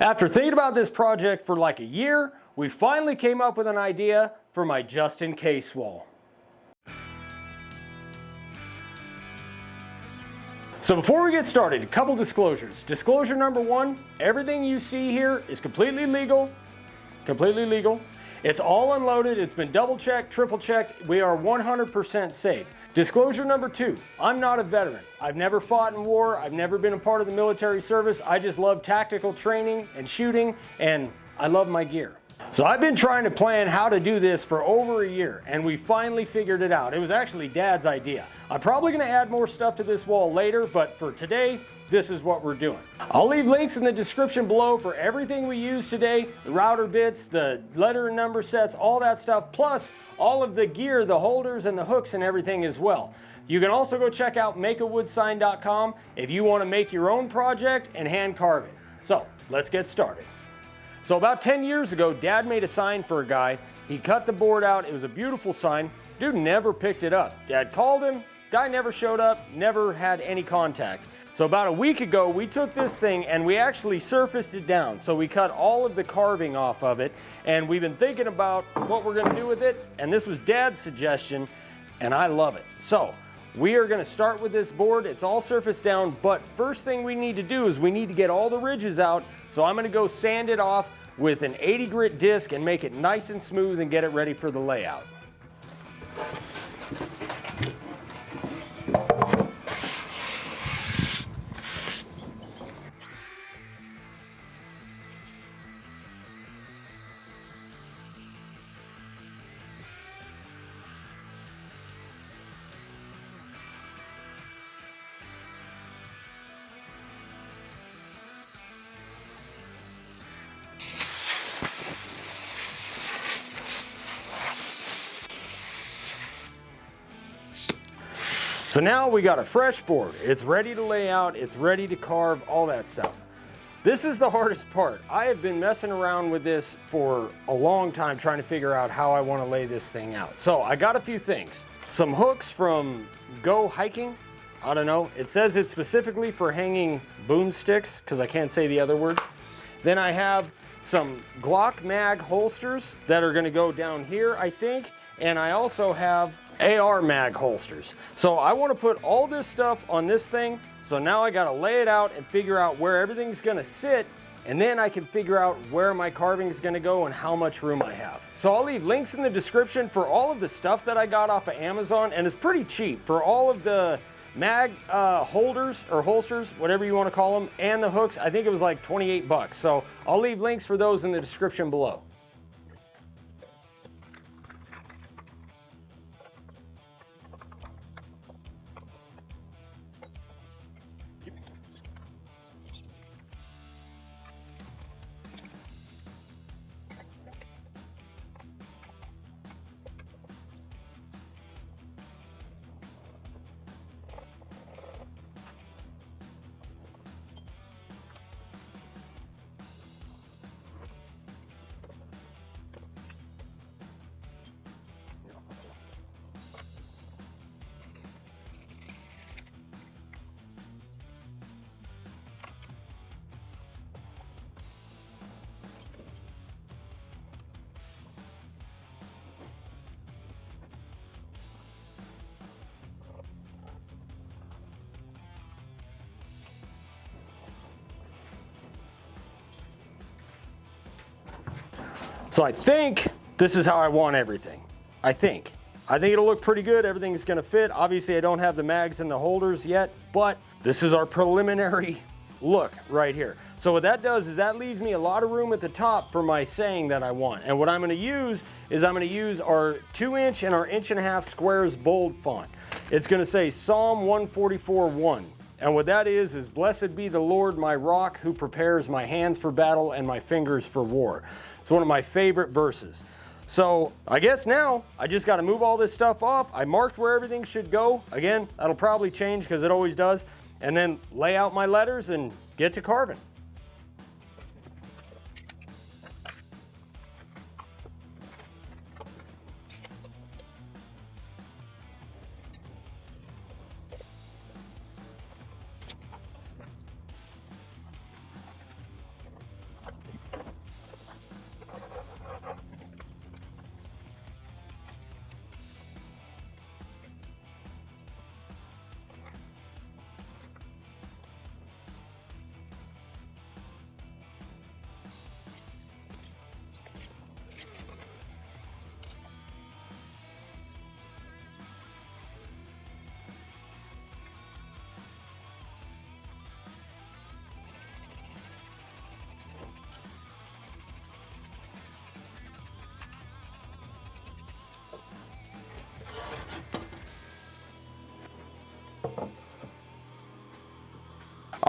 After thinking about this project for like a year, we finally came up with an idea for my just-in-case wall. So before we get started, a couple disclosures. Disclosure number one, everything you see here is completely legal. It's all unloaded, it's been double checked, triple checked, we are 100% safe. Disclosure number two, I'm not a veteran. I've never fought in war, I've never been a part of the military service. I just love tactical training and shooting, and I love my gear. So I've been trying to plan how to do this for over a year, and we finally figured it out. It was actually Dad's idea. I'm probably gonna add more stuff to this wall later, but for today, this is what we're doing. I'll leave links in the description below for everything we use today, the router bits, the letter and number sets, all that stuff, plus all of the gear, the holders and the hooks and everything as well. You can also go check out makeawoodsign.com if you want to make your own project and hand carve it. So let's get started. So about 10 years ago, Dad made a sign for a guy. He cut the board out. It was a beautiful sign. Dude never picked it up. Dad called him. Guy never showed up, never had any contact. So about a week ago, we took this thing and we actually surfaced it down. So we cut all of the carving off of it, and we've been thinking about what we're gonna do with it, and this was Dad's suggestion, and I love it. So we are gonna start with this board. It's all surfaced down, but first thing we need to do is we need to get all the ridges out. So I'm gonna go sand it off with an 80 grit disc and make it nice and smooth and get it ready for the layout. So now we got a fresh board. It's ready to lay out, it's ready to carve, all that stuff. This is the hardest part. I have been messing around with this for a long time trying to figure out how I want to lay this thing out. So I got a few things. Some hooks from Go Hiking. I don't know. It says it's specifically for hanging boomsticks because I can't say the other word. Then I have some Glock mag holsters that are going to go down here, I think. And I also have AR mag holsters. So I want to put all this stuff on this thing. So now I got to lay it out and figure out where everything's going to sit, and then I can figure out where my carving is going to go and how much room I have. So I'll leave links in the description for all of the stuff that I got off of Amazon, and it's pretty cheap for all of the mag holders or holsters, whatever you want to call them, and the hooks. I think it was like 28 bucks. So I'll leave links for those in the description below. So I think this is how I want everything. I think it'll look pretty good. Everything's gonna fit. Obviously I don't have the mags and the holders yet, but this is our preliminary look right here. So what that does is that leaves me a lot of room at the top for my saying that I want. And what I'm gonna use is I'm gonna use our 2" and our 1.5" squares bold font. It's gonna say Psalm 144:1. And what that is blessed be the Lord my rock, who prepares my hands for battle and my fingers for war. It's one of my favorite verses. So I guess now I just got to move all this stuff off. I marked where everything should go. Again, that'll probably change because it always does. And then lay out my letters and get to carving.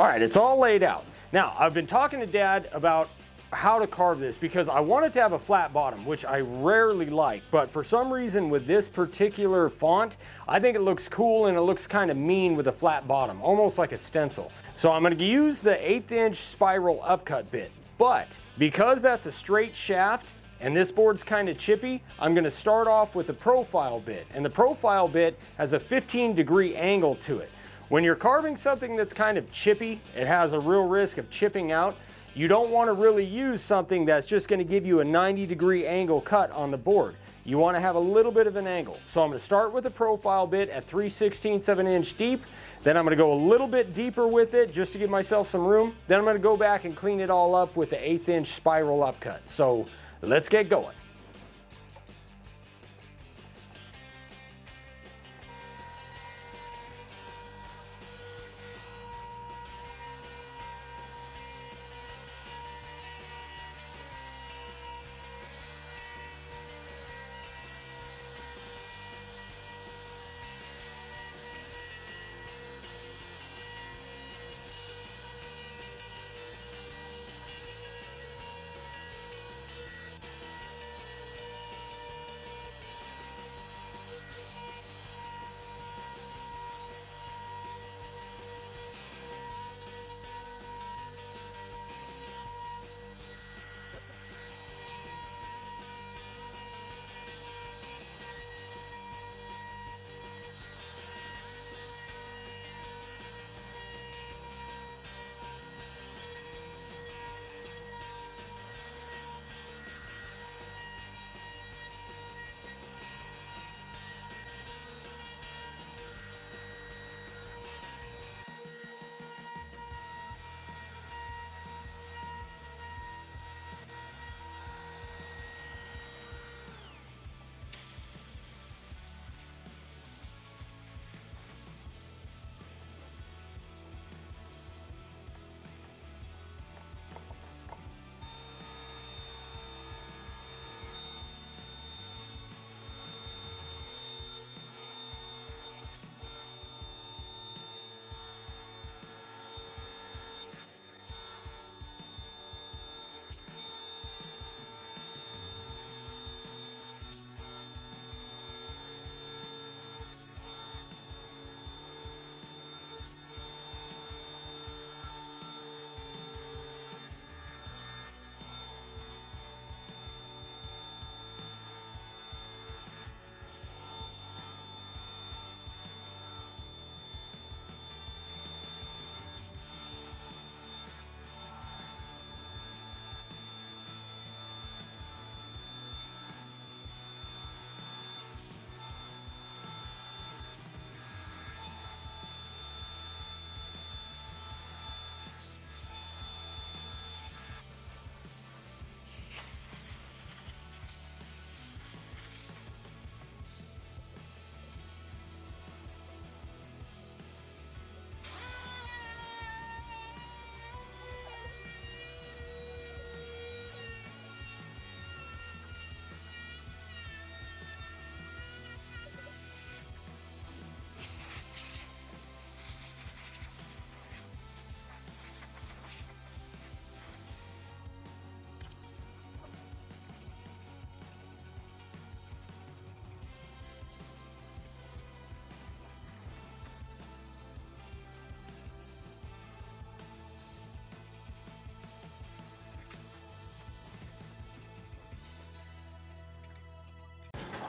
All right, it's all laid out. Now, I've been talking to Dad about how to carve this because I want it to have a flat bottom, which I rarely like, but for some reason with this particular font, I think it looks cool and it looks kind of mean with a flat bottom, almost like a stencil. So I'm going to use the 1/8 inch spiral upcut bit, but because that's a straight shaft and this board's kind of chippy, I'm going to start off with the profile bit, and the profile bit has a 15-degree angle to it. When you're carving something that's kind of chippy, it has a real risk of chipping out. You don't want to really use something that's just going to give you a 90-degree angle cut on the board. You want to have a little bit of an angle. So I'm going to start with a profile bit at 3/16 of an inch deep. Then I'm going to go a little bit deeper with it just to give myself some room. Then I'm going to go back and clean it all up with the 1/8 inch spiral upcut. So let's get going.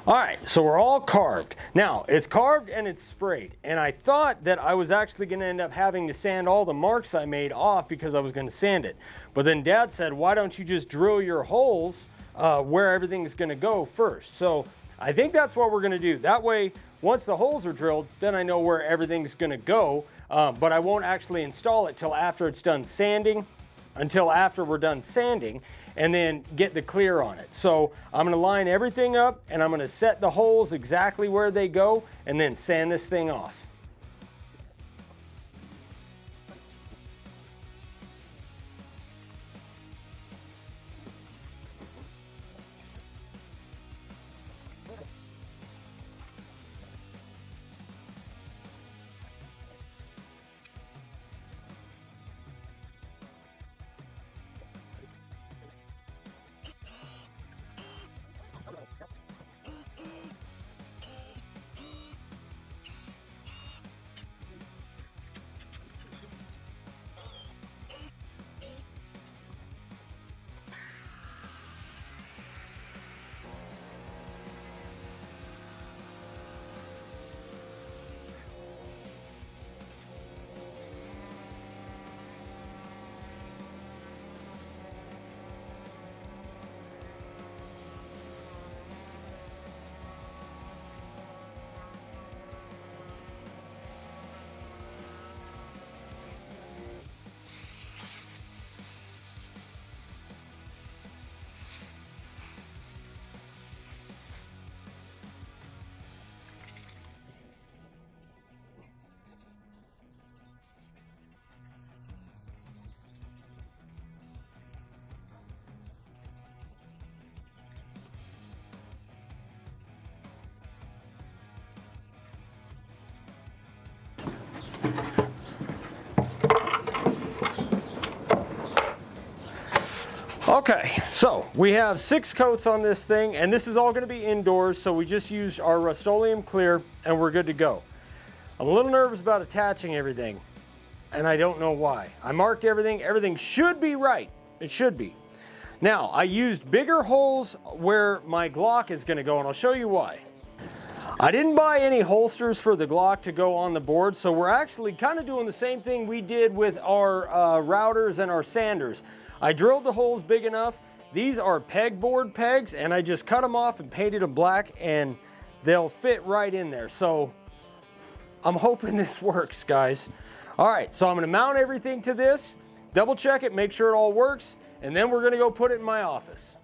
All right, so we're all carved. Now, it's carved and it's sprayed, and I thought that I was actually gonna end up having to sand all the marks I made off because I was gonna sand it. But then Dad said, why don't you just drill your holes where everything's gonna go first? So I think that's what we're gonna do. That way, once the holes are drilled, then I know where everything's gonna go, but I won't actually install it till after it's done sanding, until after we're done sanding, and then get the clear on it. So I'm gonna line everything up and I'm gonna set the holes exactly where they go and then sand this thing off. Okay, so we have 6 coats on this thing, and this is all going to be indoors, so we just used our Rust-Oleum clear and we're good to go. I'm a little nervous about attaching everything, and I don't know why. I marked everything. Everything should be right. It should be. Now, I used bigger holes where my Glock is going to go, and I'll show you why. I didn't buy any holsters for the Glock to go on the board, so we're actually kind of doing the same thing we did with our routers and our sanders. I drilled the holes big enough. These are pegboard pegs, and I just cut them off and painted them black, and they'll fit right in there. So I'm hoping this works, guys. All right, so I'm gonna mount everything to this, double check it, make sure it all works, and then we're gonna go put it in my office.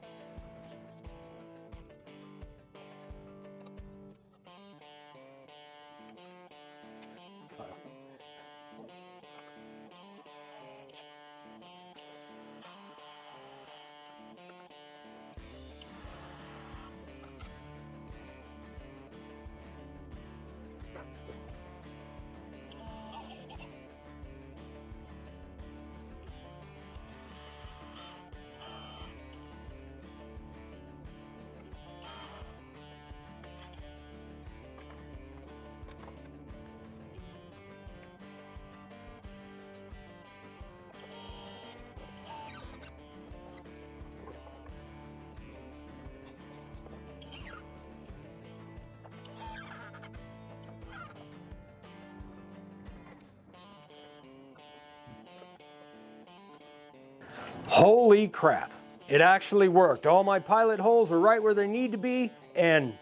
Holy crap, it actually worked. All my pilot holes are right where they need to be, and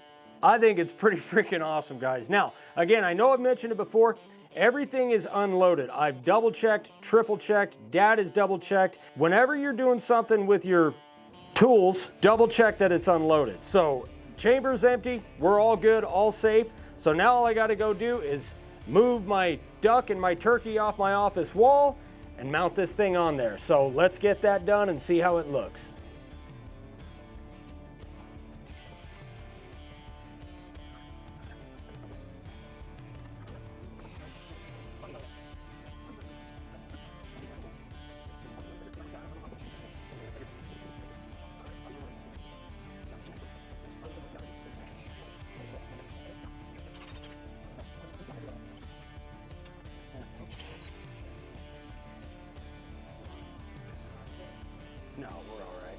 I think it's pretty freaking awesome, guys. Now, again, I know I've mentioned it before, everything is unloaded. I've double checked, triple checked, Dad is double checked. Whenever you're doing something with your tools, double check that it's unloaded. So, chamber's empty, we're all good, all safe. So now all I gotta go do is move my duck and my turkey off my office wall and mount this thing on there. So let's get that done and see how it looks. No, we're all right.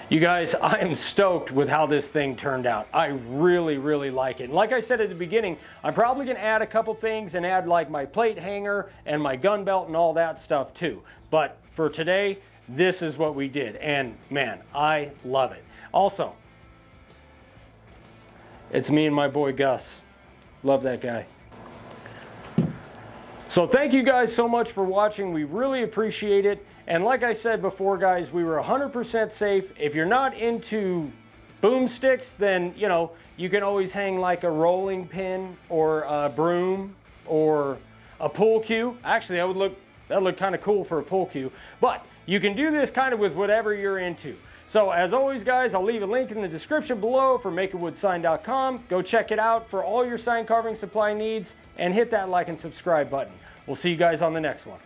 You guys, I am stoked with how this thing turned out. I really, really like it. And like I said at the beginning, I'm probably gonna add a couple things and add like my plate hanger and my gun belt and all that stuff too. But for today, this is what we did. And man, I love it. Also, it's me and my boy Gus. Love that guy. So thank you guys so much for watching. We really appreciate it. And like I said before, guys, we were 100% safe. If you're not into boomsticks, then, you know, you can always hang like a rolling pin or a broom or a pool cue. Actually, that would look kind of cool for a pool cue. But you can do this kind of with whatever you're into. So as always, guys, I'll leave a link in the description below for makeitwoodsign.com. Go check it out for all your sign carving supply needs and hit that like and subscribe button. We'll see you guys on the next one.